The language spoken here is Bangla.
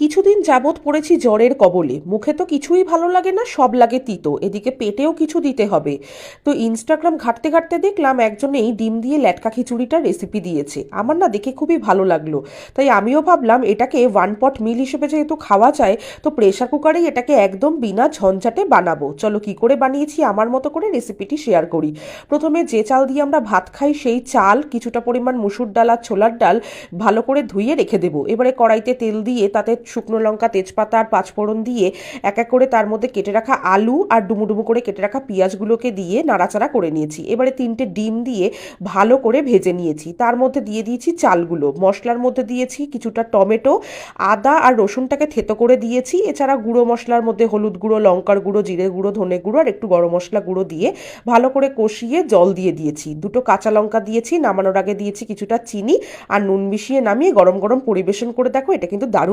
কিছুদিন যাবৎ পড়েছি জ্বরের কবলে। মুখে তো কিছুই ভালো লাগে না, সব লাগে তিতো। এদিকে পেটেও কিছু দিতে হবে। তো ইনস্টাগ্রাম ঘাঁটতে ঘাঁটতে দেখলাম একজনেই ডিম দিয়ে ল্যাটকা খিচুড়িটার রেসিপি দিয়েছে। আমার না দেখে খুবই ভালো লাগলো। তাই আমিও ভাবলাম এটাকে ওয়ান পট মিল হিসেবে যেহেতু খাওয়া যায়, তো প্রেশার কুকারেই এটাকে একদম বিনা ঝঞ্ঝাটে বানাবো। চলো কি করে বানিয়েছি আমার মতো করে রেসিপিটি শেয়ার করি। প্রথমে যে চাল দিয়ে আমরা ভাত খাই সেই চাল, কিছুটা পরিমাণ মুসুর ডাল আর ছোলার ডাল ভালো করে ধুয়ে রেখে দেবো। এবারে কড়াইতে তেল দিয়ে তাতে শুকনো লঙ্কা, তেজপাতা আর পাঁচফোড়ন দিয়ে এক এক করে তার মধ্যে কেটে রাখা আলু আর ডুমুডুমু করে কেটে রাখা পেঁয়াজগুলোকে দিয়ে নাড়াচাড়া করে নিয়েছি। এবারে 3টে ডিম দিয়ে ভালো করে ভেজে নিয়েছি। তার মধ্যে দিয়ে দিয়েছি চালগুলো। মশলার মধ্যে দিয়েছি কিছুটা টমেটো, আদা আর রসুনটাকে থেতো করে দিয়েছি। এছাড়া গুঁড়ো মশলার মধ্যে হলুদ গুঁড়ো, লঙ্কার গুঁড়ো, জিরে গুঁড়ো, ধনে গুঁড়ো আর একটু গরম মশলা গুঁড়ো দিয়ে ভালো করে কষিয়ে জল দিয়ে দিয়েছি। 2টো কাঁচা লঙ্কা দিয়েছি। নামানোর আগে দিয়েছি কিছুটা চিনি আর নুন মিশিয়ে নামিয়ে গরম গরম পরিবেশন করে দেখো, এটা কিন্তু দারুণ।